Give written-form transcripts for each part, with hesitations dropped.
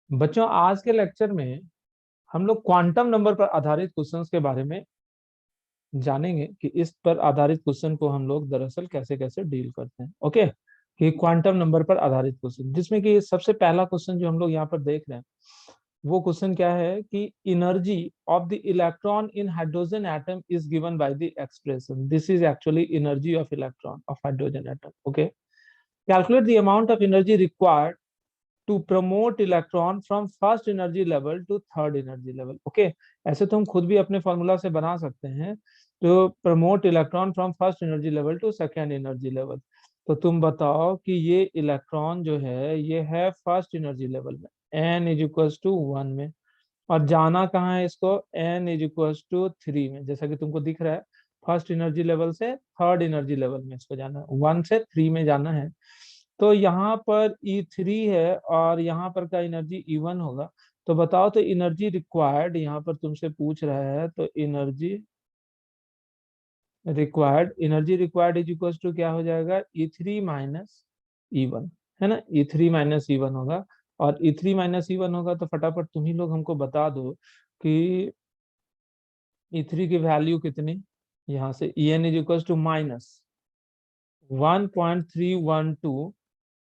बच्चों, आज के लेक्चर में हम लोग क्वांटम नंबर पर आधारित क्वेश्चंस के बारे में जानेंगे कि इस पर आधारित क्वेश्चन को हम लोग दरअसल कैसे कैसे डील करते हैं। ओके, कि क्वांटम नंबर पर आधारित क्वेश्चन, जिसमें कि सबसे पहला क्वेश्चन जो हम लोग यहाँ पर देख रहे हैं वो क्वेश्चन क्या है कि energy of the electron in hydrogen atom is given by the expression. This is actually energy of electron of hydrogen atom. Okay, calculate the amount of energy required to promote electron from first energy level to third energy level. Okay, ऐसे तो हम खुद भी अपने formula से बना सकते हैं, तो promote electron from first energy level to second energy level. तो तुम बताओ कि ये इलेक्ट्रॉन जो है ये है फर्स्ट एनर्जी लेवल में, एन इज इक्वल्स टू 1 में, और जाना कहाँ है इसको, एन इज इक्वल्स टू 3 में। जैसा कि तुमको दिख रहा है, फर्स्ट एनर्जी लेवल से थर्ड एनर्जी लेवल में इसको जाना है, 1 से 3 में जाना है। तो यहाँ पर E3 है और यहाँ पर का एनर्जी E1 होगा। तो बताओ, तो एनर्जी रिक्वायर्ड यहाँ पर तुमसे पूछ रहा है, तो energy required is equal to क्या हो जाएगा, E3 माइनस E1, है ना। E3 माइनस E1 होगा, और E3 माइनस E1 होगा तो फटाफट तुम ही लोग हमको बता दो कि E3 की वैल्यू कितनी। यहाँ से En is equal to minus 1.312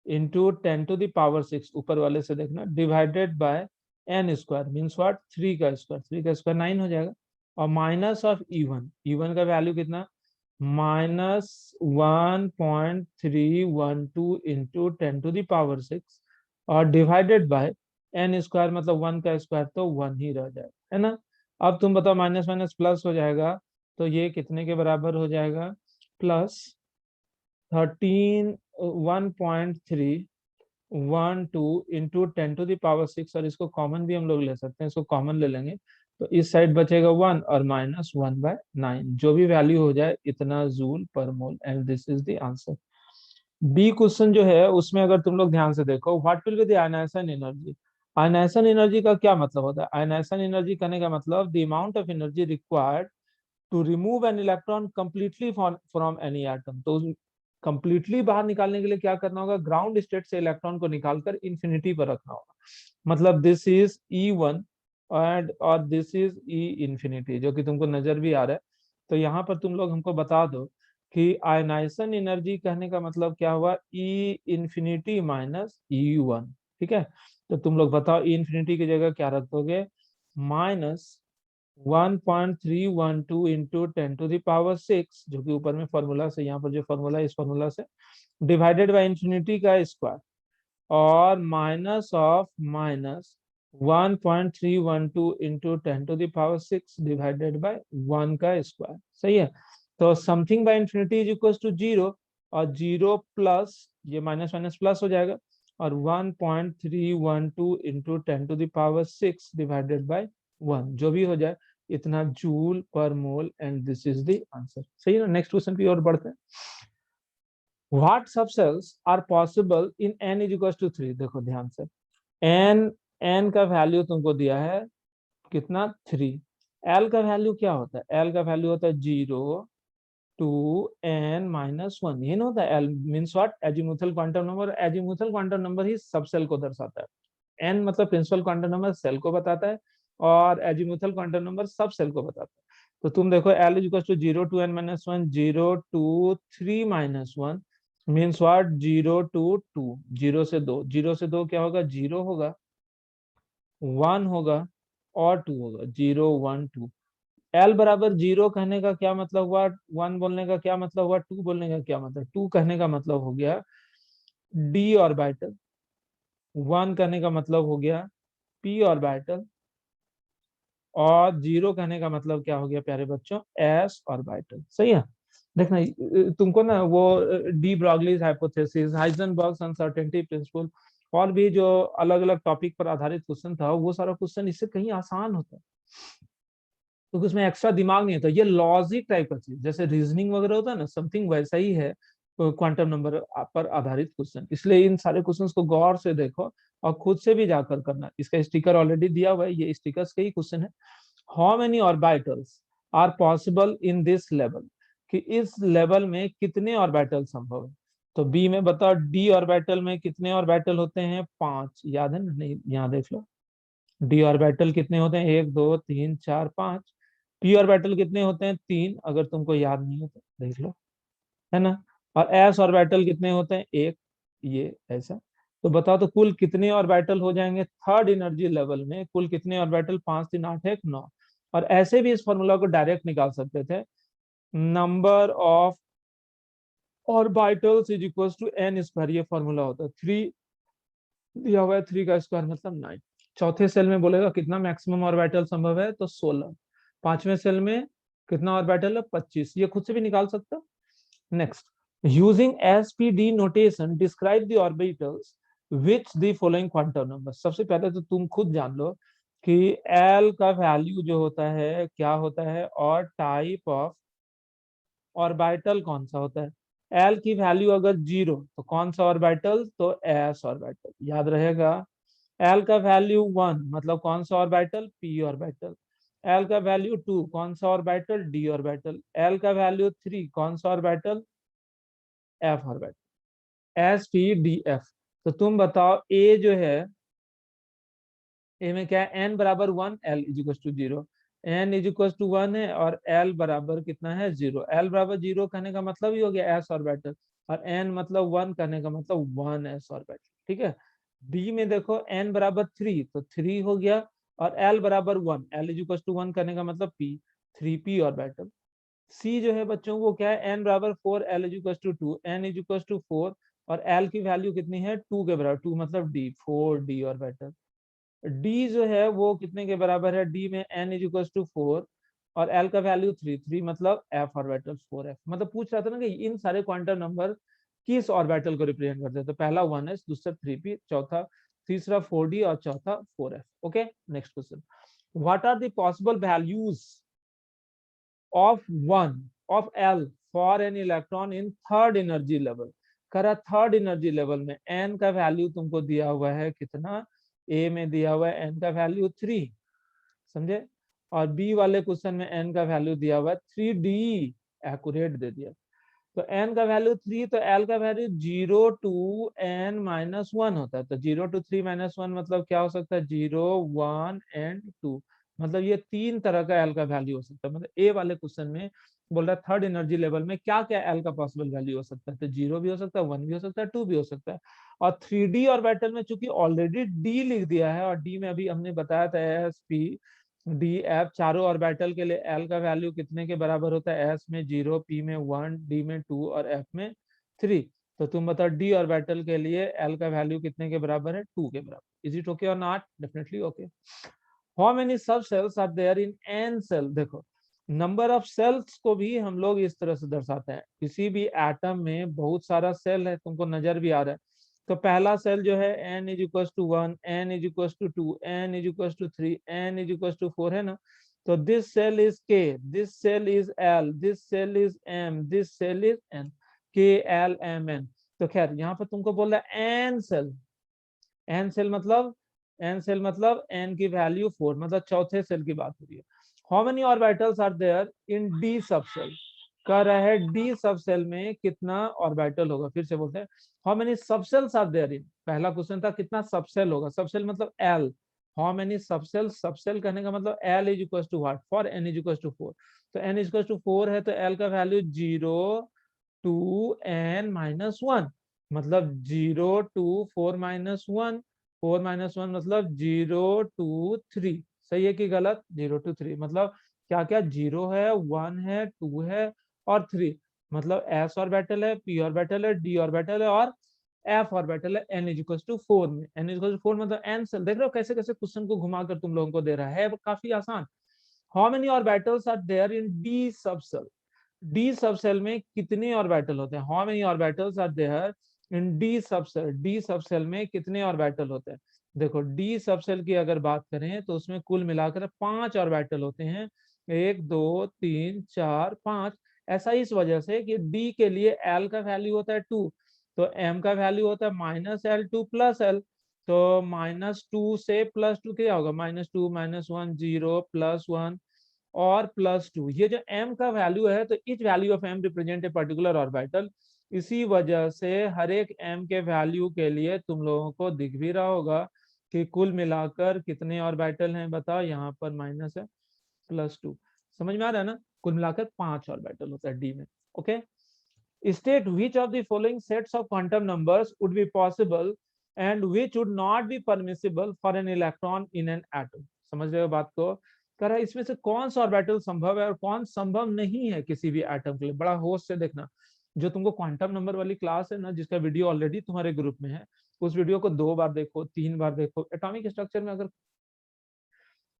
into 10⁻⁶, ऊपर वाले से देखना, divided by N square means what, 3 का स्क्वायर 9 हो जाएगा, और माइनस ऑफ E1 का वैल्यू कितना, -1.312 इंटू 10⁻⁶, और डिवाइडेड बाय एन स्क्वायर, मतलब 1 का स्क्वायर तो 1 ही रह जाएगा, है ना। अब तुम बताओ, माइनस माइनस प्लस हो जाएगा, तो ये कितने के बराबर हो जाएगा, प्लस 13.1.312 इंटू 10⁻⁶, और इसको कॉमन भी हम लोग ले सकते हैं, इसको कॉमन ले लेंगे तो इस साइड बचेगा 1 और माइनस 1/9, जो भी वैल्यू हो जाए इतना joule per mole, and this is the answer. B question जो है उसमें अगर तुम लोग ध्यान से देखो, what will be the ionisation energy. Ionisation energy का क्या मतलब होता है, आयनाइजेशन एनर्जी करने का मतलब the amount of energy required to remove an electron completely from any atom. तो कंप्लीटली बाहर निकालने के लिए क्या करना होगा, ग्राउंड स्टेट से इलेक्ट्रॉन को निकालकर इंफिनिटी पर रखना होगा। मतलब दिस इज E1 एंड और दिस इज E इंफिनिटी, जो कि तुमको नजर भी आ रहा है। तो यहाँ पर तुम लोग हमको बता दो कि आयनाइजेशन एनर्जी कहने का मतलब क्या हुआ, E इंफिनिटी माइनस E1। ठीक है, तो तुम लोग बताओ E इंफिनिटी की जगह क्या रख दोगे, माइनस 1.312 इंटू 10⁻⁶, जो कि ऊपर में फॉर्मूला से, यहाँ पर जो फॉर्मूला है इस फॉर्मूला से, डिवाइडेड बाय इंफिनिटी का स्क्वायर, और minus of minus 1.312 into 10⁻⁶ divided by 1 का स्क्वायर। सही है, तो something by infinity is equal to 0, और 0 प्लस ये माइनस माइनस प्लस हो जाएगा, और 1.312 इंटू 10⁻⁶ डिवाइडेड बाय 1, जो भी हो जाए इतना joule per mole, and this is the answer. सही है ना। नेक्स्ट क्वेश्चन की ओर बढ़ते हैं। What subshells are possible in n is equal to 3। देखो ध्यान से, n का वैल्यू तुमको दिया है कितना, 3। l का वैल्यू क्या होता है, l का वैल्यू होता है 0 टू n-1, ये ना होता है। l means what, azimuthal quantum number. Azimuthal quantum number ही सब सेल को दर्शाता है। n मतलब प्रिंसिपल क्वांटम नंबर सेल को बताता है, और azimuthal quantum number subshell को बताता है। तो तुम देखो, l is equal to 0 to n-1, 0 to 3-1 means what, 0 to 2, 0 से 2, 0 से 2 क्या होगा, 0 होगा, 1 होगा, और 2 होगा, 0 1 2। एल बराबर 0 कहने का क्या मतलब हुआ, 1 बोलने का क्या मतलब हुआ, 2 बोलने का क्या मतलब, 2 कहने का मतलब हो गया डी ऑर्बिटल, 1 कहने का मतलब हो गया पी ऑर्बिटल, और 0 कहने का मतलब क्या हो गया प्यारे बच्चों, एस ऑर्बिटल। सही है। देखना, तुमको ना वो de Broglie's hypothesis, Heisenberg's uncertainty principle, और भी जो अलग अलग टॉपिक पर आधारित क्वेश्चन था, वो सारा क्वेश्चन इससे कहीं आसान होता है, क्योंकि उसमें एक्स्ट्रा दिमाग नहीं होता। ये लॉजिक टाइप का चीज, जैसे रीजनिंग वगैरह होता है ना, समथिंग वैसा ही है क्वांटम नंबर पर आधारित क्वेश्चन। इसलिए इन सारे क्वेश्चंस को गौर से देखो और खुद से भी जाकर करना। इसका स्टिकर ऑलरेडी दिया हुआ है, ये स्टिकर्स के ही क्वेश्चन है। How many orbitals are possible in this level, कि इस लेवल में कितने ऑर्बिटल संभव है। तो बी में बताओ, डी ऑर्बिटल में कितने ऑर्बिटल होते हैं, 5, याद है ना, नहीं यहाँ देख लो, डी ऑर्बिटल कितने होते हैं, 1 2 3 4 5। पी ऑर्बिटल कितने होते हैं, 3, अगर तुमको याद नहीं है तो देख लो, है ना। और एस ऑर्बिटल कितने होते हैं, 1। ये ऐसा। तो बताओ तो कुल कितने ऑर्बिटल हो जाएंगे थर्ड एनर्जी लेवल में, कुल कितने ऑर्बिटल, 5 3 8 1 9। और ऐसे भी इस फॉर्मूला को डायरेक्ट निकाल सकते थे, number of orbitals is equal to n square, ये फॉर्मूला होता है। 3 दिया हुआ है, 3 का स्क्वायर मतलब 9। चौथे सेल में बोलेगा कितना मैक्सिमम ऑर्बिटल संभव है, तो 16। पांचवें सेल में कितना ऑर्बिटल है, 25। ये खुद से भी निकाल सकता। Next, using SPD notation describe the orbitals which the following quantum number. सबसे पहले तो तुम खुद जान लो कि एल का वैल्यू जो होता है क्या होता है, और टाइप ऑफ ऑर्बिटल कौन सा होता है। एल की वैल्यू अगर 0 तो कौन सा ऑर्बिटल, तो एस ऑर्बिटल, याद रहेगा। एल का वैल्यू 1 मतलब कौन सा ऑर्बिटल, पी ऑर्बिटल। एल का वैल्यू 2 कौन सा ऑर्बिटल, डी ऑर्बिटल। एल का वैल्यू 3 कौन सा orbital, F orbital. S P D F. तो तुम बताओ ए जो है, ए में क्या है, एन बराबर 1, l is equal to 0। N is equal to 1 है और एल बराबर कितना है, 0। एल बराबर 0 कहने का मतलब ही हो गया एस ऑर्बिटल, और एन मतलब 1 कहने का मतलब 1 एस ऑर्बिटल, ठीक है। डी में देखो एन बराबर 3 तो 3 हो गया, और एल बराबर 1, एल इज इक्वल टू 1 करने का मतलब पी, 3 पी ऑर्बिटल। सी जो है बच्चों वो क्या है, एन बराबर 4, l is equal to 2, n is equal to 4, और एल की वैल्यू कितनी है, 2 के बराबर, 2 मतलब डी, 4 डी ऑर्बिटल। डी जो है वो कितने के बराबर है, डी में एन इज इक्वल टू 4, और एल का वैल्यू 3, 3 मतलब एफ ऑर्बिटल 4f। मतलब पूछ रहा था ना कि इन सारे क्वांटम नंबर किस ऑर्बिटल को रिप्रेजेंट करते हैं, तो पहला 1s, दूसरा 3p, चौथा तीसरा 4d, और चौथा 4f। Okay, next question, what are the possible values of 1 of l for an electron in third energy level. करा थर्ड एनर्जी लेवल में एन का वैल्यू तुमको दिया हुआ है कितना, ए में दिया हुआ है एन का वैल्यू 3, समझे। और बी वाले क्वेश्चन में एन का वैल्यू दिया हुआ है 3d, एक्यूरेट दे दिया। तो एन का वैल्यू 3, तो एल का वैल्यू 0 टू एन माइनस 1 होता है। तो 0 टू 3 माइनस 1 मतलब क्या हो सकता है, 0 1 एंड 2। मतलब ये 3 तरह का एल का वैल्यू हो सकता है। मतलब ए वाले क्वेश्चन में बोल रहा है थर्ड एनर्जी लेवल में क्या क्या एल का पॉसिबल वैल्यू हो सकता है, तो 0 भी हो सकता है, 1 भी हो सकता है, 2 भी हो सकता है। और 3D ऑर्बिटल में चूंकि ऑलरेडी डी लिख दिया है, और डी में अभी हमने बताया था एस पी डी एफ, चारों ऑर्बिटल के लिए एल का वैल्यू कितने के बराबर होता है, एस में 0, पी में 1, डी में 2 और एफ में 3। तो तुम बताओ डी ऑर्बिटल के लिए एल का वैल्यू कितने के बराबर है, 2 के बराबर। इज इट ओके और not, definitely okay. How many subshells are there in n shell. देखो नंबर ऑफ सेल्स को भी हम लोग इस तरह से दर्शाते हैं, किसी भी एटम में बहुत सारा सेल है, तुमको नजर भी आ रहा है। तो पहला सेल जो है n is equal to 1, n is equal to 2, n is equal to 3, n is equal to 4, है ना। तो this shell is K, this shell is L, this shell is M, this shell is N, K L M N. तो खैर यहाँ पर तुमको बोल रहा है एन सेल, एन सेल मतलब, एन सेल मतलब एन की वैल्यू 4, मतलब चौथे सेल की बात हो रही है। How many orbitals are there in d subshell. कह रहा है डी सब सेल में कितना ऑर्बिटल होगा, फिर से बोलते हैं how many subshells are there इन। पहला क्वेश्चन था कितना सब सेल होगा, सब सेल मतलब l. How many subshell, subshell कहने का मतलब l is equal to what, for n is equal to 4। तो एन इज इक्वल टू 4 है, तो एल का वैल्यू 0 टू एन माइनस 1, मतलब 0 टू 4 माइनस 1, 4 माइनस 1 मतलब 0 टू 3। सही है कि गलत, 0 टू 3 मतलब क्या क्या, 0 है, 1 है, 2 है और 3। मतलब एस ऑर्बिटल है, पी ऑर्बिटल है, डी ऑर्बिटल है और एफ ऑर्बिटल है एन इज इक्वल टू 4 में। एन इज इक्वल टू 4 मतलब एन सेल। देख रहे हो कैसे कैसे क्वेश्चन को घुमाकर तुम लोगों को दे रहा है, काफी आसान। How many orbitals are there in d subshell. D subshell में कितने ऑर्बिटल होते हैं, how many orbitals are there in d subshell. D subshell में कितने ऑर्बिटल होते हैं। देखो डी सब सेल की अगर बात करें तो उसमें कुल मिलाकर 5 ऑर्बिटल होते हैं, 1 2 3 4 5। ऐसा इस वजह से कि डी के लिए एल का वैल्यू होता है 2, तो एम का वैल्यू होता है माइनस एल 2 प्लस एल। तो -2 से +2 क्या होगा, -2 -1 0 +1 और +2। ये जो m का वैल्यू है, तो etch value of m represent a particular orbital. इसी वजह से हर एक m के वैल्यू के लिए तुम लोगों को दिख भी रहा होगा कि कुल मिलाकर कितने ऑर्बिटल हैं बताओ, यहाँ पर माइनस है +2, समझ में आ रहा है ना, कुल मिलाकर 5 ऑर्बिटल होता है डी में। Okay, state which of the following sets of quantum numbers would be possible and which would not be permissible for an electron in an atom। समझ रहे हो बात को, कह रहा है इसमें से कौन सा ऑर्बिटल संभव है और कौन संभव नहीं है किसी भी एटम के लिए। बड़ा होश से देखना, जो तुमको क्वांटम नंबर वाली क्लास है ना, जिसका वीडियो ऑलरेडी तुम्हारे ग्रुप में है, उस वीडियो को 2 बार देखो, 3 बार देखो। एटॉमिक स्ट्रक्चर में अगर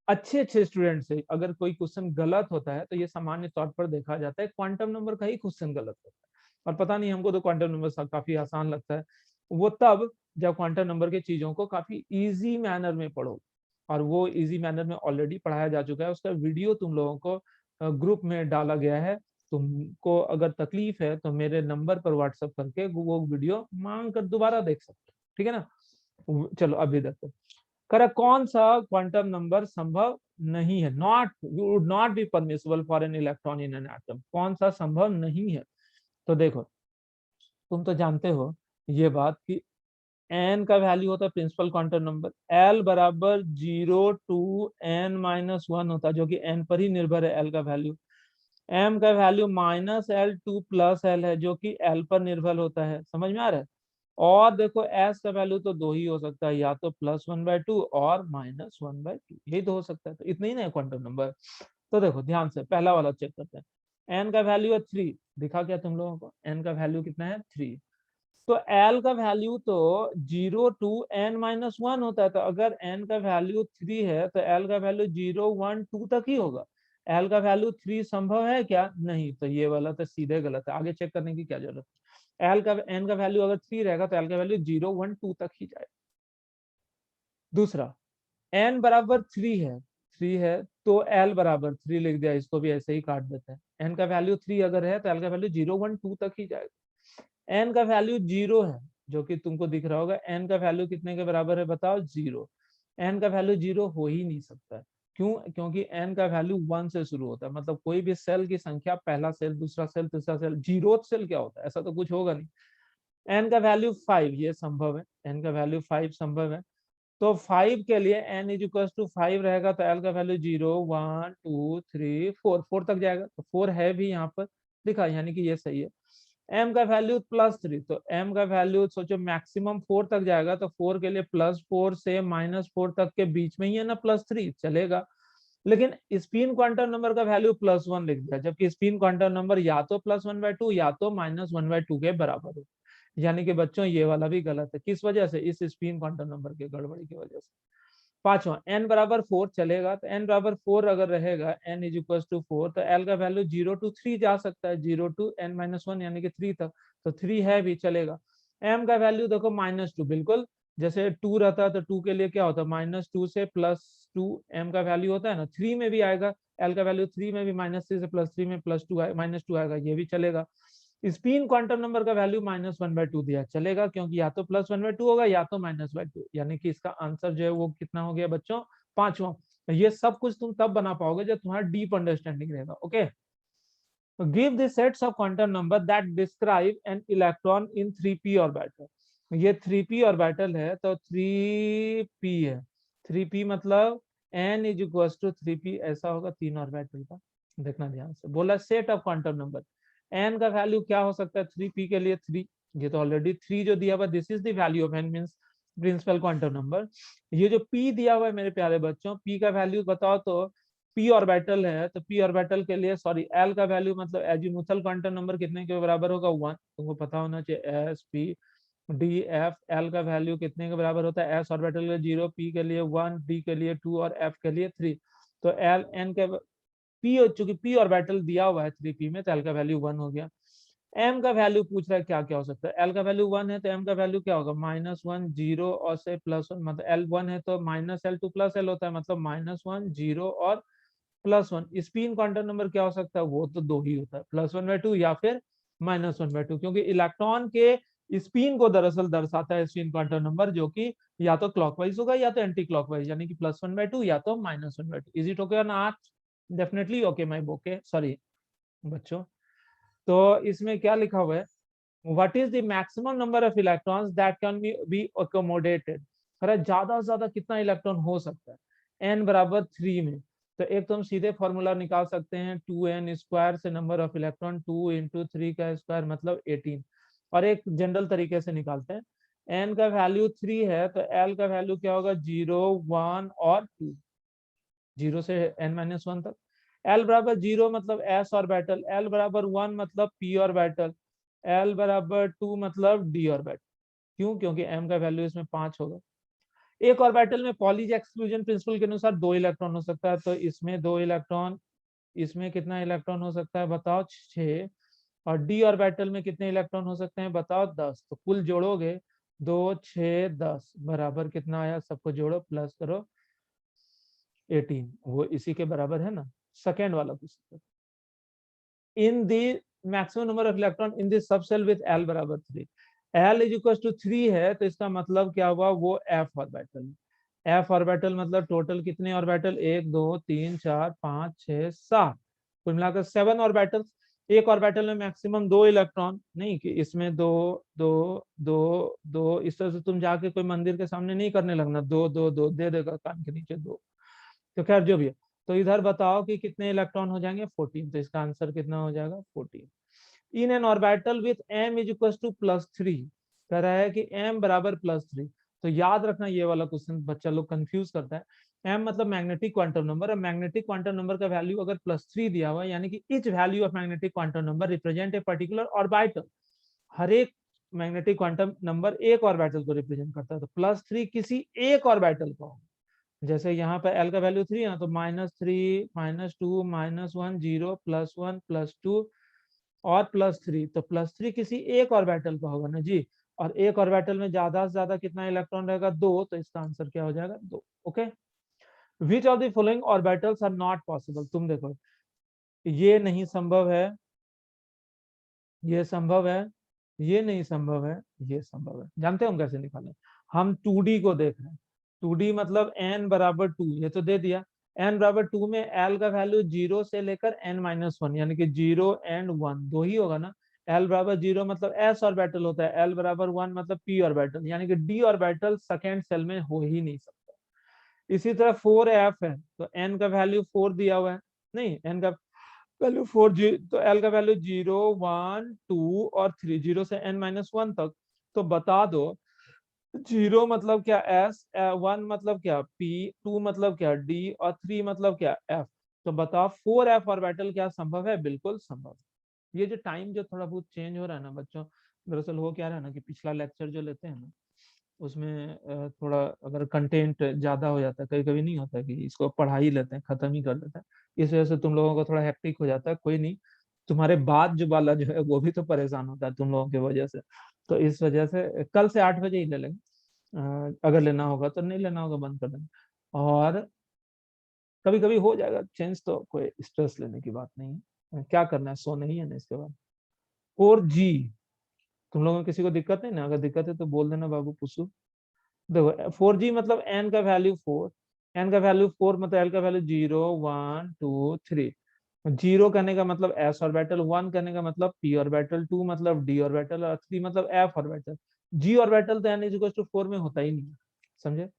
अच्छे स्टूडेंट से अगर कोई क्वेश्चन गलत होता है तो ये सामान्य तौर पर देखा जाता है क्वांटम नंबर का ही क्वेश्चन गलत होता है। और पता नहीं, हमको तो क्वांटम नंबर काफी आसान लगता है। वो तब जब क्वांटम नंबर के चीजों को काफी इजी मैनर में पढ़ो, और वो इजी मैनर में ऑलरेडी पढ़ाया जा चुका है, उसका वीडियो तुम लोगों को ग्रुप में डाला गया है। तुमको अगर तकलीफ है तो मेरे नंबर पर व्हाट्सएप करके वो वीडियो मांग कर दोबारा देख सकते हो, ठीक है ना। चलो अभी देखते, करेक्ट कौन सा क्वांटम नंबर संभव नहीं है, not would not be permissible for an electron in an atom, कौन सा संभव नहीं है। तो देखो, तुम तो जानते हो ये बात कि एन का वैल्यू होता है प्रिंसिपल क्वांटम नंबर, एल बराबर 0 टू n-1 होता है, जो कि एन पर ही निर्भर है एल का वैल्यू। एम का वैल्यू -L2 + L है, जो कि एल पर निर्भर होता है, समझ में आ रहा है। और देखो एस का वैल्यू तो 2 ही हो सकता है, या तो +1/2 और -1/2, यही तो हो सकता है। तो इतना ही ना क्वांटम नंबर। तो देखो ध्यान से पहला वाला चेक करते हैं। एन का वैल्यू है 3, दिखा क्या तुम लोगों को, एन का वैल्यू कितना है 3। तो एल का वैल्यू तो 0 टू n-1 होता है, तो अगर एन का वैल्यू 3 है तो एल का वैल्यू 0, 1, 2 तक ही होगा। एल का वैल्यू 3 संभव है क्या, नहीं, तो ये वाला तो सीधे गलत है, आगे चेक करने की क्या जरूरत है। एल का एन का वैल्यू अगर 3 रहेगा तो एल का वैल्यू 0, 1, 2 तक ही जाएगा। दूसरा, एन बराबर 3 है तो एल बराबर 3 लिख दिया, इसको भी ऐसे ही काट देते हैं। एन का वैल्यू 3 अगर है तो एल का वैल्यू 0, 1, 2 तक ही जाएगा। एन का वैल्यू 0 है, जो कि तुमको दिख रहा होगा, एन का वैल्यू कितने के बराबर है बताओ, 0। एन का वैल्यू 0 हो ही नहीं सकता है, क्यों, क्योंकि एन का वैल्यू 1 से शुरू होता है, मतलब कोई भी सेल की संख्या, पहला सेल, दूसरा सेल, तीसरा सेल, 0th सेल क्या होता है, ऐसा तो कुछ होगा नहीं। एन का वैल्यू 5, ये संभव है, एन का वैल्यू 5 संभव है। तो 5 के लिए n = 5 रहेगा तो l का वैल्यू 0, 1, 2, 3, 4 तक जाएगा, तो 4 है भी यहाँ पर लिखा, यानी कि ये सही है। m का वैल्यू +3, तो m का वैल्यू सोचो मैक्सिमम 4 तक जाएगा, तो 4 के लिए +4 से -4 तक के बीच में ही है ना, +3 चलेगा। लेकिन स्पिन क्वांटम नंबर का वैल्यू +1 लिख दिया, जबकि स्पिन क्वांटम नंबर या तो +1/2 या तो -1/2 के बराबर हो, यानी कि बच्चों ये वाला भी गलत है। किस वजह से, इस स्पिन क्वांटम नंबर के गड़बड़ी की वजह से। पांचवा, n बराबर 4 चलेगा, तो n बराबर 4 अगर रहेगा, n = 4, तो l का वैल्यू 0 टू 3 जा सकता है, 0 टू n-1 यानी कि 3 तक, तो 3 है भी चलेगा। m का वैल्यू देखो -2, बिल्कुल जैसे 2 रहता है तो 2 के लिए क्या होता है, -2 से +2 m का वैल्यू होता है ना, 3 में भी आएगा, l का वैल्यू 3 में भी -3 से +3 में -2 आएगा, ये भी चलेगा। स्पिन क्वांटम नंबर का वैल्यू -1/2 दिया, चलेगा, क्योंकि या तो +1/2 होगा या तो -2, यानी कि इसका आंसर जो है वो कितना हो गया बच्चों, पांचवा। ये सब कुछ तुम तब बना पाओगे जब तुम्हारा डीप अंडरस्टैंडिंग रहेगा। Okay, give the sets of quantum number that describe N electron in 3p orbital. ये 3p ऑर्बिटल है, तो 3p है, 3p मतलब n = 3p, ऐसा होगा 3 ऑर्बिटल का। देखना ध्यान से, बोला set of quantum number, n का वैल्यू क्या हो सकता है 3p के लिए 3, ये तो ऑलरेडी 3 जो दिया हुआ, this is the value of n means principal quantum number. ये जो p दिया हुआ है मेरे प्यारे बच्चों, p का वैल्यू बताओ, तो p ऑर्बिटल है, तो p ऑर्बिटल के लिए सॉरी l का वैल्यू मतलब एजीमुथल क्वांटम नंबर कितने के बराबर होगा, 1, तुमको पता होना चाहिए। s p d f, l का वैल्यू कितने के बराबर होता है, s ऑर्बिटल के लिए 0, p के लिए 1, d के लिए 2 और f के लिए 3। तो l n के p, चूंकि p ऑर्बिटल दिया हुआ है 3p में, तो l का वैल्यू 1 हो गया। m का वैल्यू पूछ रहा है क्या क्या हो सकता है, l का वैल्यू 1 है तो m का वैल्यू क्या होगा, -1, 0 और से +1, मतलब l1 है तो -L2 + L होता है, मतलब -1, 0 और +1। स्पिन क्वांटम नंबर क्या हो सकता है, वो तो 2 ही होता है, +1/2 या फिर -1/2, क्योंकि इलेक्ट्रॉन के स्पिन को दरअसल दर्शाता है स्पिन क्वांटम नंबर, जो कि या तो क्लॉकवाइज होगा या तो एंटी क्लॉकवाइज, यानी कि +1/2 या तो -1/2। Is it okay not, definitely okay my okay sorry बच्चों। तो इसमें क्या लिखा हुआ है, what is the maximum number of electrons that can be accommodated ज्यादा से ज्यादा कितना इलेक्ट्रॉन हो सकता है, n बराबर 3 में। तो एक तो हम सीधे फॉर्मूला निकाल सकते हैं 2n स्क्वायर से नंबर ऑफ इलेक्ट्रॉन 2 इंटू 3 का स्क्वायर मतलब 18। और एक जनरल तरीके से निकालते हैं, n का वैल्यू 3 है तो l का वैल्यू क्या होगा 0 1 और 2, 0 से n-1 तक। l बराबर 0 मतलब s ऑर्बिटल, l बराबर 1 मतलब p ऑर्बिटल, l बराबर 2 मतलब d ऑर्बिटल। क्यों? क्योंकि m का वैल्यू इसमें 5 होगा। एक ऑर्बिटल में पॉलीज एक्सक्लूजन प्रिंसिपल के अनुसार 2 इलेक्ट्रॉन हो सकता है, तो इसमें 2 इलेक्ट्रॉन, इसमें कितना इलेक्ट्रॉन हो सकता है बताओ 6, और डी ऑर्बिटल में कितने इलेक्ट्रॉन हो सकते हैं बताओ 10। तो कुल जोड़ोगे 2 6 10 बराबर कितना आया, सबको जोड़ो प्लस करो 18, वो इसी के बराबर है ना। सेकेंड वाला question, in the maximum number of electron in this subshell with L बराबर 3, एल इज इक्वल टू 3 है तो इसका मतलब क्या हुआ, वो एफ ऑर्बिटल। एफ ऑर्बिटल मतलब टोटल कितने ऑर्बिटल, 1 2 3 4 5 6 7, कुल मिलाकर 7 ऑर्बिटल। एक ऑर्बिटल में मैक्सिमम 2 इलेक्ट्रॉन, नहीं कि इसमें 2 2 2 2, इस तरह से तुम जाके कोई मंदिर के सामने नहीं करने लगना 2 2 2 दे देगा कान के नीचे 2। तो खैर जो भी है, तो इधर बताओ कि कितने इलेक्ट्रॉन हो जाएंगे 14, तो इसका आंसर कितना हो जाएगा 14। In an orbital with m is equal to +3, कह रहा है कि m बराबर +3। तो याद रखना ये वाला क्वेश्चन बच्चा लोग कंफ्यूज करता है, m मतलब मैग्नेटिक क्वांटम नंबर, और मैग्नेटिक क्वांटम नंबर का वैल्यू अगर +3 दिया हुआ है यानी कि each value of magnetic quantum number represent a particular orbital. हर एक मैग्नेटिक क्वांटम नंबर एक ऑर्बिटल को रिप्रेजेंट करता है, तो +3 किसी एक ऑर्बिटल का होगा। जैसे यहाँ पर एल का वैल्यू 3 है तो -3 -2 -1 0 +1 +2 और +3, तो +3 किसी एक ऑर्बिटल का होगा ना जी। और एक ऑर्बिटल में ज्यादा से ज्यादा कितना इलेक्ट्रॉन रहेगा 2, तो इसका आंसर क्या हो जाएगा 2। Okay, which of the following orbitals are not possible, तुम देखो ये नहीं संभव है, ये संभव है, ये नहीं संभव है, ये संभव है। जानते हो हम कैसे निकालें, हम 2D को देख रहे हैं, 2D मतलब n बराबर 2, ये तो दे दिया। n बराबर 2 में l का वैल्यू 0 से लेकर n-1 यानी कि 0 एंड 1 दो ही होगा ना। l बराबर 0 मतलब s ऑर्बिटल होता है, l बराबर 1 मतलब p ऑर्बिटल, यानी कि d ऑर्बिटल सेकेंड सेल में हो ही नहीं सकता। इसी तरह 4f है तो n का वैल्यू 4 दिया हुआ है, नहीं n का वैल्यू 4 जी, तो एल का वैल्यू 0 1 2 और 3, 0 से n-1 तक। तो बता दो 0 मतलब क्या s, 1 मतलब क्या p, 2 मतलब क्या d और 3 मतलब क्या f। तो बताओ 4f ऑर्बिटल क्या संभव है, बिल्कुल संभव है। ये जो टाइम जो थोड़ा बहुत चेंज हो रहा है ना बच्चों, दरअसल हो क्या रहा है ना कि पिछला लेक्चर जो लेते हैं ना उसमें थोड़ा अगर कंटेंट ज्यादा हो जाता है, कभी कभी नहीं होता कि इसको पढ़ा ही लेते हैं खत्म ही कर देते हैं, इस वजह से तुम लोगों को थोड़ा हेक्टिक हो जाता है। कोई नहीं, तुम्हारे बाद जो वाला जो है वो भी तो परेशान होता है तुम लोगों की वजह से। तो इस वजह से कल से 8 बजे ही ले लेंगे, अगर लेना होगा तो, नहीं लेना होगा बंद कर देंगे। और कभी कभी हो जाएगा चेंज, तो कोई स्ट्रेस लेने की बात नहीं है। क्या करना है, सो नहीं है ना इसके बाद। 4G, तुम लोगों को किसी को दिक्कत नहीं ना, अगर दिक्कत है तो बोल देना बाबू पूछू। देखो 4G मतलब n का वैल्यू 4, n का वैल्यू 4 मतलब l का वैल्यू 0 1 2 3। 0 कहने का मतलब s ऑर्बिटल, 1 कहने का मतलब p ऑर्बिटल, 2 मतलब d ऑर्बिटल और 3 मतलब f ऑर्बिटल। g ऑर्बिटल तो n इज इक्वल टू 4 में होता ही नहीं, समझे।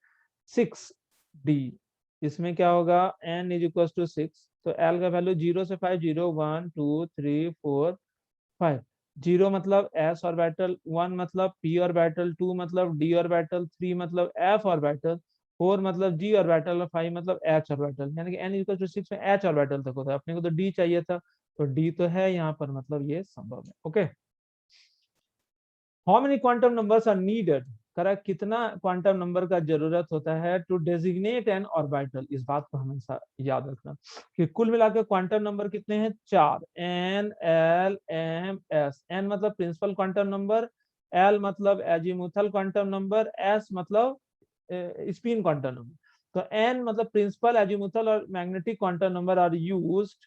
6d, इसमें क्या होगा n इज इक्वल टू 6, तो l का वैल्यू 0 से 5 0 1 2 3 4 5। 0 मतलब s ऑर्बिटल, 1 मतलब p ऑर्बिटल, 2 मतलब d ऑर्बिटल, 3 मतलब f ऑर्बिटल, 4 मतलब g ऑर्बिटल और 5 मतलब h ऑर्बिटल, यानी कि n इक्वल टू 6 में h ऑर्बिटल तक होता है। अपने को तो d चाहिए था, तो d तो है यहाँ पर, मतलब ये संभव है। Okay, how many quantum numbers are needed, करा कितना क्वांटम नंबर का जरूरत होता है टू डेजिग्नेट एन ऑर्बिटल। इस बात को हमेशा याद रखना कि कुल मिलाकर क्वांटम नंबर कितने हैं 4, n l m s. N मतलब प्रिंसिपल क्वांटम नंबर, एल मतलब एजीमुथल क्वांटम नंबर, एस मतलब स्पिन क्वांटम नंबर। तो एन मतलब प्रिंसिपल एजीमुथल और magnetic quantum number are used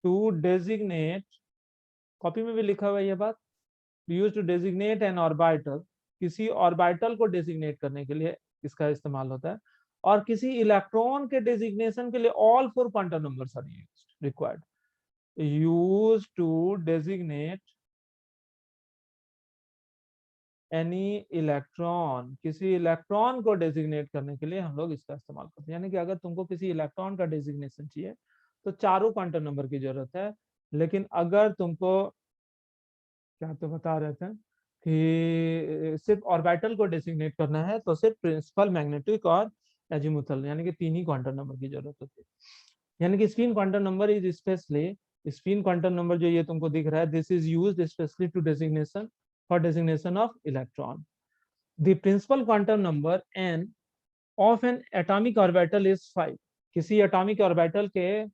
to designate, copy में भी लिखा हुआ है ये बात, use to designate an orbital, किसी ऑर्बिटल को डेजिग्नेट करने के लिए इसका इस्तेमाल होता है। और किसी इलेक्ट्रॉन के डेजिग्नेशन के लिए all 4 quantum numbers are used required, use to designate any electron, किसी इलेक्ट्रॉन को डेजिग्नेट करने के लिए हम लोग इसका इस्तेमाल करते हैं। यानी कि अगर तुमको किसी इलेक्ट्रॉन का डेजिग्नेशन चाहिए तो चारों क्वांटम नंबर की जरूरत है, लेकिन अगर तुमको, क्या तो बता रहे थे कि सिर्फ ऑर्बिटल को डेजिग्नेट करना है तो सिर्फ प्रिंसिपल, मैग्नेटिक और एजीमुथल, यानी कि तीन ही क्वांटम नंबर की जरूरत होती है। यानी कि spin quantum number is specially, spin quantum number जो ये तुमको दिख रहा है, this is used specially to designation, for designation of electron. The principal quantum number n of an atomic orbital is 5। किसी एटॉमिक ऑर्बिटल के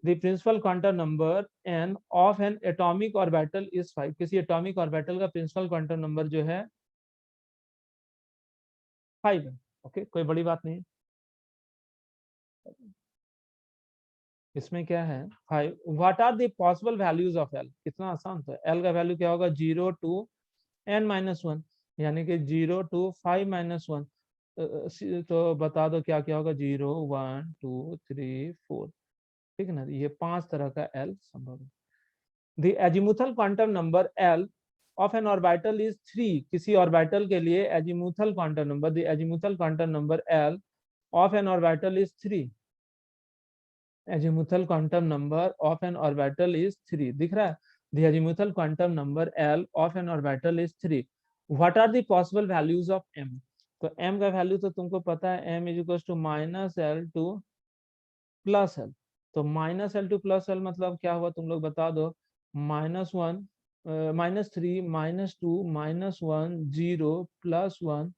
the principal quantum number n of an atomic orbital is 5। किसी atomic orbital का principal quantum number जो है 5 है। Okay, कोई बड़ी बात नहीं, इसमें क्या है 5। What are the possible values of l? कितना आसान था। l का वैल्यू क्या होगा 0 टू n-1, यानी कि 0 टू 5-1। तो बता दो क्या क्या होगा, 0 1 2 3 4, ठीक है ना। ये 5 तरह का l संभव है। The azimuthal quantum number L of an orbital is 3। किसी ऑर्बिटल के लिए azimuthal quantum number, the azimuthal quantum number L of an orbital is 3। azimuthal quantum number of an orbital is 3, दिख रहा है। The azimuthal quantum number L of an orbital is 3। What are the possible values of m? तो m का value तो तुमको पता है, m is equal to minus l to plus l. तो minus l to plus l मतलब क्या हुआ, तुम लोग बता दो। -1, -3, -2, -1, 0, +1,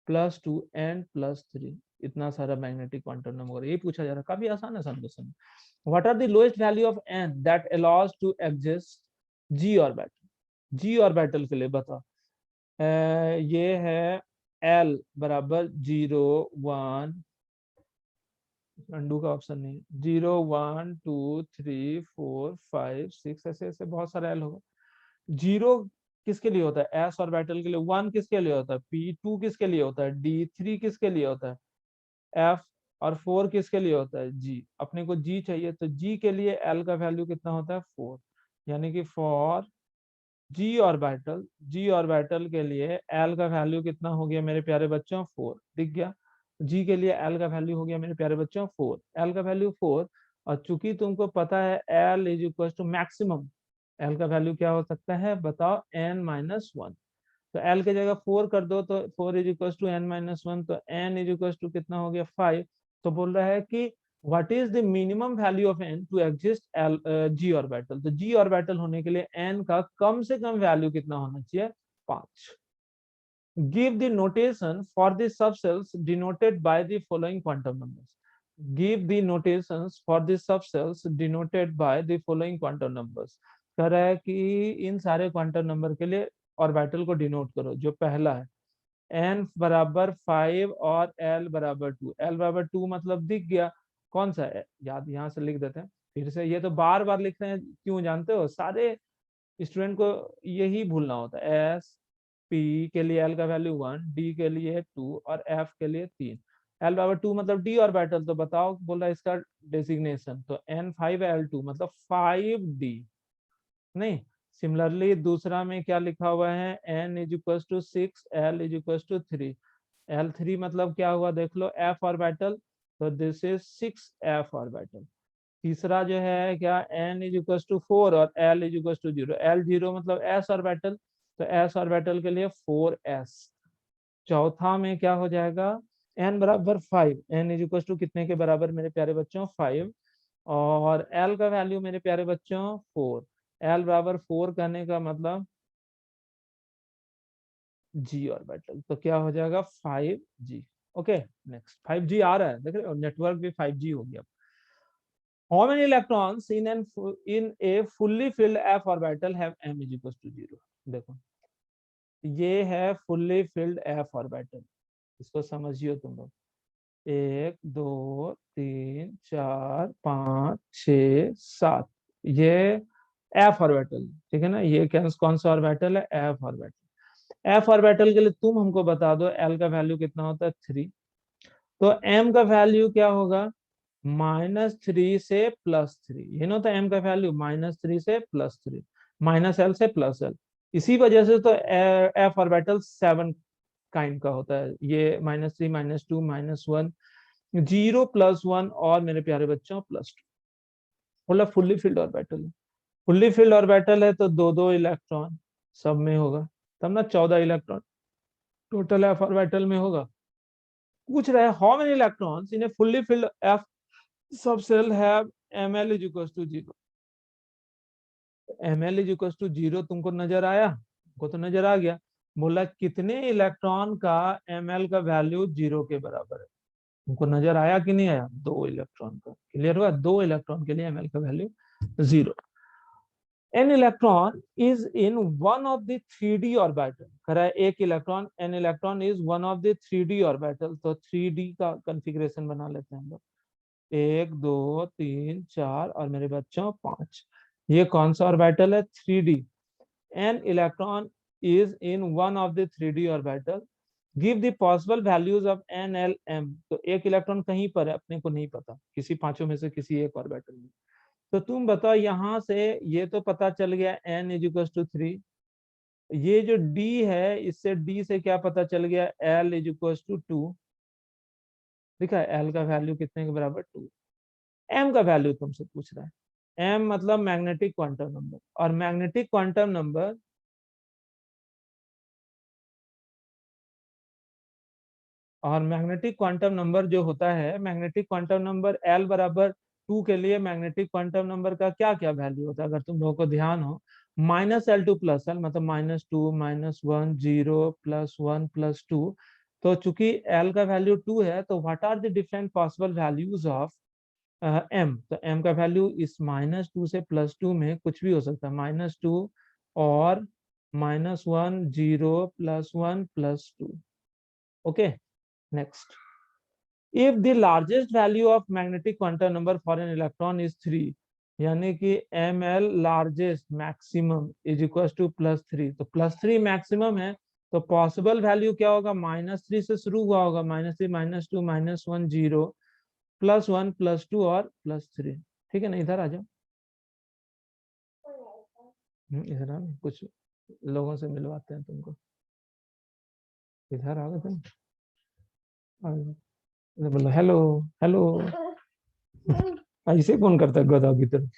+2 एंड +3। इतना सारा मैग्नेटिक क्वांटम नंबर ये पूछा जा रहा है, काफी आसान है question. What are the lowest value of n that allows to exist g orbital? g orbital के लिए बता। ये है l बराबर 0 1, अंडू का ऑप्शन नहीं, 0 1 2 3 4 5 6, ऐसे ऐसे बहुत सारा एल होगा। 0 किसके लिए होता है, एस ऑर्बिटल के लिए। 1 किसके लिए होता है, पी। 2 किसके लिए होता है, डी। 3 किसके लिए होता है, एफ। और 4 किसके लिए होता है, जी। अपने को जी चाहिए, तो जी के लिए एल का वैल्यू कितना होता है 4। यानी कि फॉर जी ऑर्बिटल के लिए एल का वैल्यू कितना हो गया मेरे प्यारे बच्चों, 4। दिख गया, जी के लिए एल का वैल्यू हो गया मेरे प्यारे बच्चों 4, एल का वैल्यू 4। और चूंकि तुमको पता है L is equal to maximum, L का वैल्यू क्या हो सकता है बताओ, n-1। तो एल की जगह 4 कर दो तो 4 इज इक्वल टू n-1, तो n इज इक्वल टू कितना हो गया 5। तो बोल रहा है कि what is the minimum value of n to exist G orbital. तो जी ऑर्बिटल होने के लिए n का कम से कम वैल्यू कितना होना चाहिए, 5। Give the notation for the subcells denoted by the following quantum numbers। Give the notations for the subcells denoted by the following quantum numbers। कह रहा है कि इन सारे क्वांटम नंबर के लिए ऑर्बिटल को डिनोट करो। जो पहला है n बराबर 5 और l बराबर 2। l बराबर 2 मतलब दिख गया, कौन सा है याद, यहाँ से लिख देते हैं फिर से। ये तो बार बार लिख रहे हैं, क्यों जानते हो, सारे स्टूडेंट को यही भूलना होता है। एस पी के लिए एल का वैल्यू 1, डी के लिए 2 और एफ के लिए 3। एल बराबर 2 मतलब डी ऑर्बिटल, तो बताओ बोल रहा है इसका डेसिग्नेशन, तो n5l2 मतलब 5d। नहीं, सिमिलरली दूसरा में क्या लिखा हुआ है, n is equal to 6, l is equal to 3। l3 मतलब क्या हुआ देख लो, f ऑर्बिटल, तो दिस इज 6f ऑर्बिटल। तीसरा जो है क्या, n इज इक्वल टू 4 और l is equal to 0। l0 मतलब s ऑर्बिटल, तो s ऑर्बिटल के लिए 4s। चौथा में क्या हो जाएगा, n बराबर 5, n इज इक्वल टू कितने के बराबर मेरे प्यारे बच्चों, 5। और l का वैल्यू मेरे प्यारे बच्चों 4। l बराबर 4 करने का मतलब g ऑर्बिटल, तो क्या हो जाएगा 5g। ओके नेक्स्ट, 5g आ रहा है देख रहे हो, नेटवर्क भी 5g हो गया। How many electrons in a fully filled f orbital have m is equal to 0? देखो ये है फुल्ली फिल्ड f ऑर्बिटल, इसको समझियो तुम लोग। 1 2 3 4 5 6 7, ये f ऑर्बिटल, ठीक है ना। ये कौन सा ऑर्बिटल है, f ऑर्बिटल। f ऑर्बिटल के लिए तुम हमको बता दो l का वैल्यू कितना होता है 3। तो m का वैल्यू क्या होगा, -3 से +3। ये ना, तो m का वैल्यू -3 से +3, -l से +l। इसी वजह से तो एफ ऑर्बिटल 7 काइंड का होता है। ये -3 -2 -1 0 +1 और मेरे प्यारे बच्चों +2, मतलब फुल्ली फिल्ड ऑर्बिटल है। फुल्ली फिल्ड ऑर्बिटल है तो दो दो इलेक्ट्रॉन सब में होगा, तब ना 14 इलेक्ट्रॉन टोटल एफ ऑर्बिटल में होगा। पूछ रहा है how many electrons in a fully filled f subshell have ml is equal to 0। ml is equal to 0 तुमको नजर आया? हमको तो नजर आ गया। बोला कितने इलेक्ट्रॉन का ml का वैल्यू 0 के बराबर है? तुमको नजर आया कि नहीं आया? 2 इलेक्ट्रॉन का। क्लियर हुआ? 2 इलेक्ट्रॉन के लिए ml का value 0। n electron is in one of the 3d orbital. कह रहा है एक electron, n electron is one of the 3d orbital. तो 3d का कंफिग्रेशन बना लेते हैं हम लोग। 1 2 3 4 और मेरे बच्चों 5। ये कौन सा ऑर्बिटल है? 3d। n electron is in one of the 3d orbital. Give the possible values of n l m। तो एक इलेक्ट्रॉन कहीं पर है, अपने को नहीं पता, किसी पांचों में से किसी एक ऑर्बिटल में। तो तुम बताओ, यहां से ये तो पता चल गया n इज इक्वल टू 3। ये जो d है, इससे d से क्या पता चल गया? l is equal to 2। देखा है l का वैल्यू कितने के बराबर? 2। m का वैल्यू तुमसे पूछ रहा है। m मतलब मैग्नेटिक क्वांटम नंबर, और मैग्नेटिक क्वांटम नंबर जो होता है, मैग्नेटिक क्वांटम नंबर l बराबर 2 के लिए मैग्नेटिक क्वांटम नंबर का क्या क्या वैल्यू होता है? अगर तुम लोगों को ध्यान हो, -L2 + L मतलब -2 -1 0 +1 +2। तो चूंकि l का वैल्यू 2 है, तो what are the different possible values of m? तो m का वैल्यू इस -2 से +2 में कुछ भी हो सकता है। -2 और -1 0 +1 +2। Okay, next. If the largest value of magnetic quantum number for an electron is 3, यानी कि ml largest maximum is equals to +3, तो +3 मैक्सिमम है, तो पॉसिबल वैल्यू क्या होगा? -3 से शुरू हुआ होगा। -3 -2 -1 0 +1 +2 और +3। ठीक है ना? इधर आ जाओ। इधर आओ, कुछ लोगों से मिलवाते हैं तुमको। इधर आओ तुम। बोलो हेलो हेलो। ऐसे कौन करता है गधा की तरह?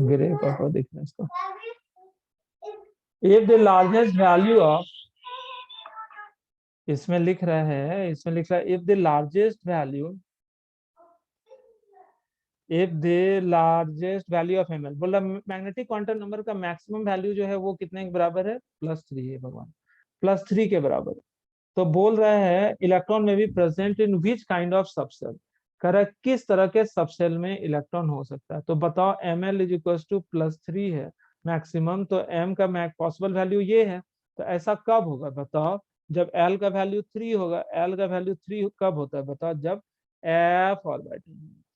ग्रे पापा देखना इसको। If the largest value of, इसमें लिख रहा है if the largest value of ml, बोला मैग्नेटिक क्वांटम नंबर का मैक्सिमम वैल्यू जो है वो कितने के बराबर है? +3 है भगवान, +3 के बराबर है। तो बोल रहा है इलेक्ट्रॉन में भी present in which kind of subshell. कह रहा है किस तरह के सबसेल में इलेक्ट्रॉन हो सकता है। तो बताओ, ml इज इक्वल टू +3 है मैक्सिमम, तो m का पॉसिबल वैल्यू ये है। तो ऐसा कब होगा बताओ? जब l का वैल्यू 3 होगा। l का वैल्यू 3 कब होता है बताओ? जब f ऑर्बिटल।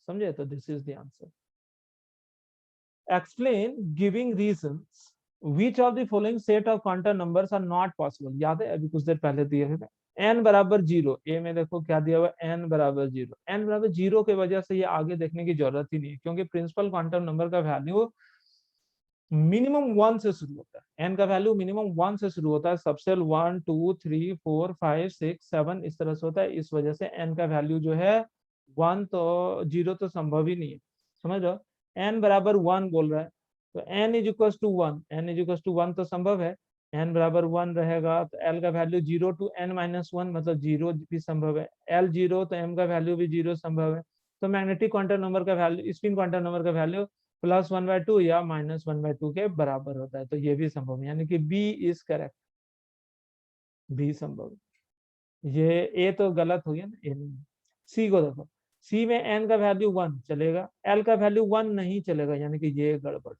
समझे? तो this is the answer. Explain giving reasons which of the following set of quantum numbers are not possible। याद है अभी कुछ देर पहले दिए थे। n बराबर 0, ए में देखो क्या दिया हुआ? n बराबर 0। n बराबर 0 के वजह से ये आगे देखने की जरूरत ही नहीं है, क्योंकि प्रिंसिपल क्वांटम नंबर का वैल्यू मिनिमम 1 से शुरू होता है। n का वैल्यू मिनिमम 1 से शुरू होता है। सबसेल 1 2 3 4 5 6 7 इस तरह से होता है। इस वजह से n का वैल्यू जो है 1, तो 0 तो संभव ही नहीं है। समझ रहे हो? n बराबर 1 बोल रहा है, तो n is equal to 1, n is equal to 1 तो संभव है। n बराबर 1 रहेगा तो l का वैल्यू 0 to n-1 मतलब 0 भी संभव है। l 0 तो m का वैल्यू भी 0 संभव है। तो मैग्नेटिक क्वांटम नंबर का वैल्यू, स्पिन क्वांटम नंबर का वैल्यू +1/2 या -1/2 के बराबर होता है। तो ये भी संभव है, यानी कि बी इज करेक्ट, बी संभव है। ये ए तो गलत हो गया ना, ए नहीं। सी को देखो, सी में n का वैल्यू 1 चलेगा, l का वैल्यू 1 नहीं चलेगा, यानी कि ये गड़बड़।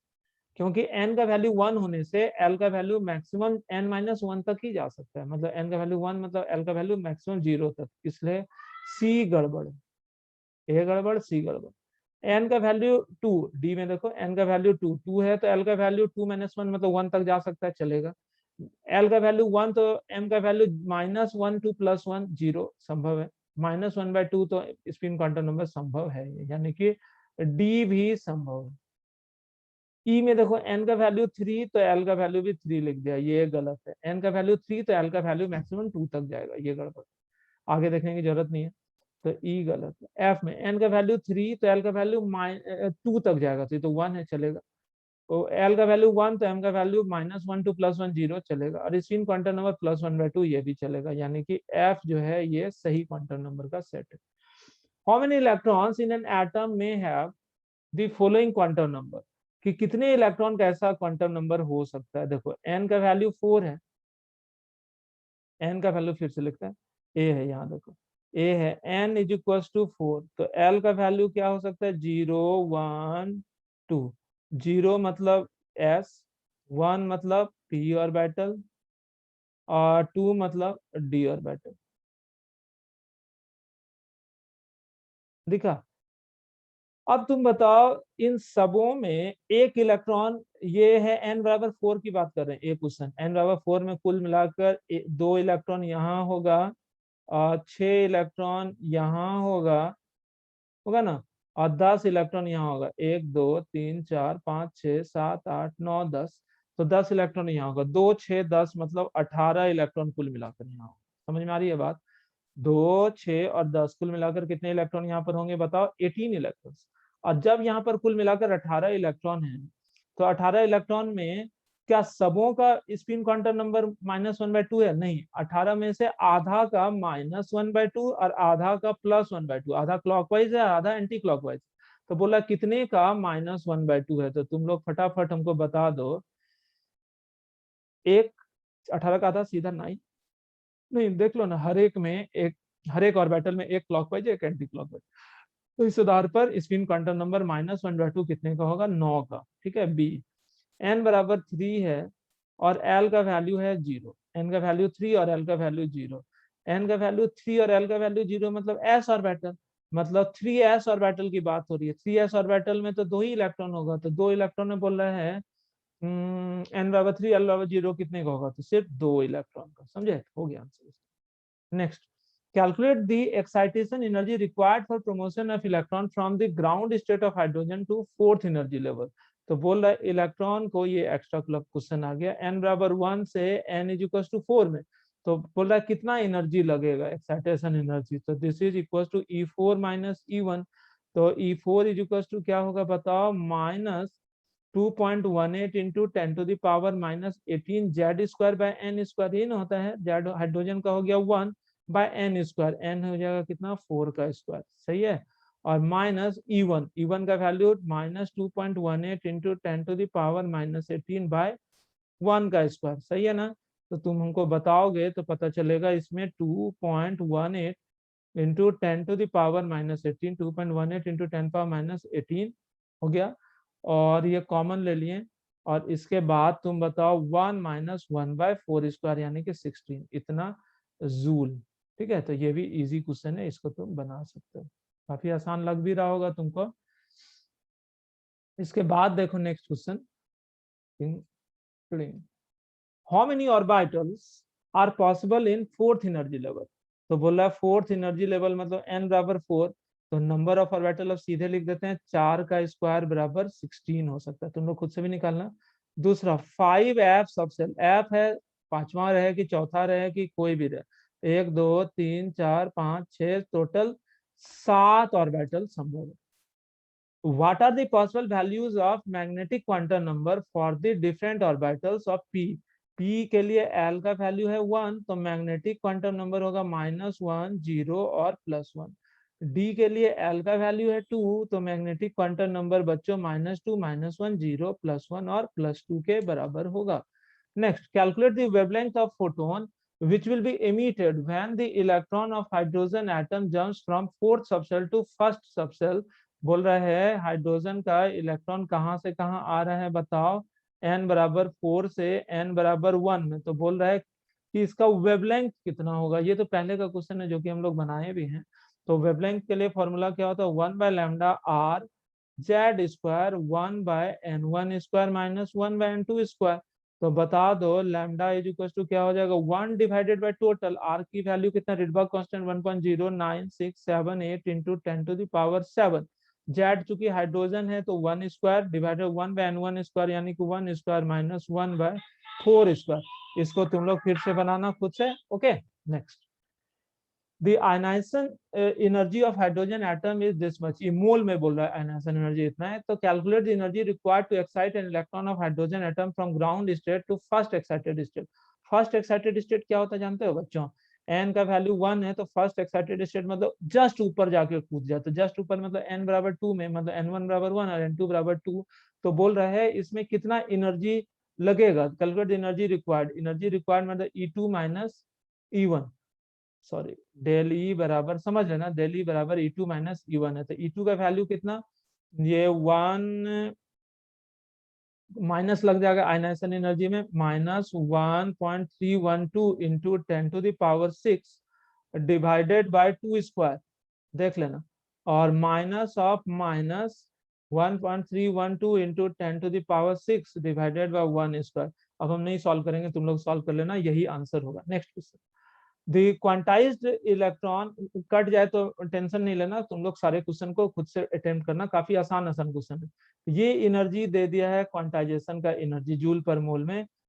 क्योंकि n का वैल्यू 1 होने से l का वैल्यू मैक्सिमम n-1 तक ही जा सकता है। मतलब n का वैल्यू 1 मतलब l का वैल्यू मैक्सिमम 0 तक, इसलिए सी गड़बड़, ए गड़बड़ सी गड़बड़। n का वैल्यू 2, डी में देखो n का वैल्यू 2 है, तो l का वैल्यू 2-1 मतलब 1 तक जा सकता है, चलेगा। l का वैल्यू 1 तो m का वैल्यू -1 2 +1 0 संभव है। -1/2 तो स्पिन क्वांटम नंबर संभव है, यानी कि डी भी संभव है। ई में देखो एन का वैल्यू 3 तो एल का वैल्यू भी 3 लिख दिया, ये गलत है। एन का वैल्यू 3 तो एल का वैल्यू मैक्सिमम 2 तक जाएगा, ये गड़बड़, आगे देखने की जरूरत नहीं है। तो ई गलत है। एफ में एन का वैल्यू 3 तो एल का वैल्यू 2 तक जाएगा, तो 1 है, चलेगा। तो एल का वैल्यू 1 तो एम का वैल्यू -1 to +1 0 चलेगा। और स्पिन क्वांटम नंबर +1/2 ये भी चलेगा, यानी कि एफ जो है ये सही क्वांटम नंबर का सेट है। How many electrons in an atom में have the following quantum number, कि कितने इलेक्ट्रॉन का ऐसा क्वांटम नंबर हो सकता है। देखो एन का वैल्यू 4 है, एन का वैल्यू फिर से लिखते हैं, ए है, यहाँ देखो ए है, एन इज इक्वल टू 4, तो एल का वैल्यू क्या हो सकता है, 0 1 2। 0 मतलब एस, 1 मतलब पी ऑर्बिटल, और 2 मतलब डी ऑर्बिटल। दिखा। अब तुम बताओ इन सबों में एक इलेक्ट्रॉन, ये है एन बराबर 4 की बात कर रहे हैं, एक क्वेश्चन एन बराबर 4 में कुल मिलाकर 2 इलेक्ट्रॉन यहाँ होगा और 6 इलेक्ट्रॉन यहाँ होगा, होगा ना, और 10 इलेक्ट्रॉन यहाँ होगा, 1 2 3 4 5 6 7 8 9 10, तो 10 इलेक्ट्रॉन यहाँ होगा, 2 6 10 मतलब 18 इलेक्ट्रॉन कुल मिलाकर यहाँ होगा। समझ में आ रही है बात। 2 6 और 10 कुल मिलाकर कितने इलेक्ट्रॉन यहाँ पर होंगे बताओ, 18 इलेक्ट्रॉन। और जब यहाँ पर कुल मिलाकर 18 इलेक्ट्रॉन है, तो 18 इलेक्ट्रॉन में क्या सबों का स्पिन क्वांटम नंबर -1/2 है? नहीं, 18 में से आधा का -1/2 और आधा का +1/2, आधा क्लॉकवाइज है आधा एंटी क्लॉकवाइज। तो बोला कितने का -1/2 है, तो तुम लोग फटाफट हमको बता दो। एक 18 का आधा सीधा 9, नहीं देख लो ना, हर एक में एक, हर एक ऑर्बिटल में एक क्लॉकवाइज एक एंटी क्लॉकवाइज। तो इस आधार पर स्पिन क्वांटम नंबर -1/2 कितने का होगा, 9 का। ठीक है, बी। एन बराबर 3 है और एल का वैल्यू है 0, एन का वैल्यू 3 और एल का वैल्यू 0। एन का वैल्यू 3 और एल का वैल्यू 0 मतलब एस ऑर्बिटल, मतलब 3s ऑर्बिटल की बात हो रही है। 3s ऑर्बिटल में तो 2 ही इलेक्ट्रॉन होगा, तो 2 इलेक्ट्रॉन में बोल रहे हैं एन बराबर 3 एल बराबर 0 कितने का होगा, तो सिर्फ 2 इलेक्ट्रॉन का। समझे, हो गया answer. Next, calculate the excitation energy required for promotion of electron from the ground state of hydrogen to fourth energy level। तो बोल रहा है इलेक्ट्रॉन को, ये एक्स्ट्रा क्वेश्चन आ गया, n बराबर 1 से n इज इक्वल टू 4 में, तो बोल रहा है कितना एनर्जी लगेगा, एक्साइटेशन एनर्जी। तो this is equal to E4 minus E1। तो E4 इज इक्वल टू क्या होगा बताओ, -2.18 into 10⁻⁻18 Z square by N square, ये ना होता है, जेड हाइड्रोजन का हो गया 1 बाय एन स्क्वायर, एन हो जाएगा कितना 4 का स्क्वायर, सही है। और माइनस E1 का वैल्यू -2.18 इंटू 10⁻⁻18 बाय 1 का स्क्वायर, सही है ना। तो तुम हमको बताओगे तो पता चलेगा इसमें 2.18 इंटू 10⁻⁻18, 2.18 इंटू 10⁻⁻18 हो गया, और ये कॉमन ले लिए। और इसके बाद तुम बताओ 1 - 1/4 स्क्वायर यानी कि 16, इतना जूल। ठीक है, तो ये भी इजी क्वेश्चन है, इसको तुम बना सकते हो, काफी आसान लग भी रहा होगा तुमको। इसके बाद देखो next question, how many orbitals are possible in fourth energy level. तो बोला फोर्थ एनर्जी लेवल मतलब n बराबर 4, तो नंबर ऑफ ऑर्बिटल अब सीधे लिख देते हैं, 4 का स्क्वायर बराबर 16 हो सकता है, तुम लोग खुद से भी निकालना। दूसरा 5f सबसेल, f है पांचवा रहे कि चौथा रहे कि कोई भी रहे, 1 2 3 4 5 6 टोटल 7 ऑर्बिटल संभव है। What are the possible values of magnetic quantum number for the different orbitals of p? p के लिए l का वैल्यू है 1, तो मैग्नेटिक क्वांटम नंबर होगा -1 0 और +1। d के लिए l का वैल्यू है 2, तो मैग्नेटिक क्वांटम नंबर बच्चों -2 -1 0 +1 और +2 के बराबर होगा। Next, calculate the wavelength of photon which will be emitted when the electron of hydrogen atom jumps from fourth subshell to first subshell। बोल रहा है हाइड्रोजन का इलेक्ट्रॉन कहां से कहां आ रहा है बताओ, n बराबर 4 से n बराबर 1 में। तो बोल रहा है कि इसका वेवलेंथ कितना होगा, ये तो पहले का क्वेश्चन है जो कि हम लोग बनाए भी हैं। तो वेवलेंथ के लिए फॉर्मूला क्या होता है, 1/λr Z square 1/n1 square minus 1/n2 square. तो बता दो लैम्डा इज इक्वल टू क्या हो जाएगा, 1 डिवाइडेड बाय टोटल, आर की वैल्यू कितना, रिडबर्ग कांस्टेंट 1.0967 इंटू 10⁻⁷ जेड चूंकि हाइड्रोजन है तो 1 square divided 1 bye n1 square यानी कि 1 स्क्वायर माइनस 1 बाय 4 स्क्वायर। इसको तुम लोग फिर से बनाना खुद से। Okay next, the ionization energy of hydrogen atom is this much। ये मोल में बोल रहा है ionization energy इतना है। तो calculate the energy required to excite an electron of hydrogen atom from ground state to first excited state। First excited state क्या होता है जानते हो बच्चों? n का वैल्यू 1 है तो फर्स्ट एक्साइटेड स्टेट मतलब जस्ट ऊपर जाके कूद जाए। तो जस्ट ऊपर मतलब n बराबर 2 में मतलब n1 बराबर 1 और n2 बराबर 2। तो बोल रहा है इसमें कितना एनर्जी लगेगा। Calculate energy required, energy required मतलब E2 minus E1, sorry del E बराबर समझ लेना, डेल ई बराबर E2 माइनस E1 है। तो E2 का वैल्यू कितना, ये 1 माइनस लग जाएगा आयनाइजेशन एनर्जी में minus 1.312 into 10⁶ divided by 2 square, देख लेना, और minus of minus 1.312 into 10⁶ divided by 1 square. अब हम नहीं सॉल्व करेंगे, तुम लोग सॉल्व कर लेना, यही आंसर होगा। Next question, the quantized electron, cut जाए तो टेंशन नहीं लेना, तुम लोग सारे क्वेश्चन को खुद से अटेम्प्ट करना, काफी आसान आसान क्वेश्चन है। ये एनर्जी दे दिया है क्वांटाइजेशन का एनर्जी जूल पर मोल में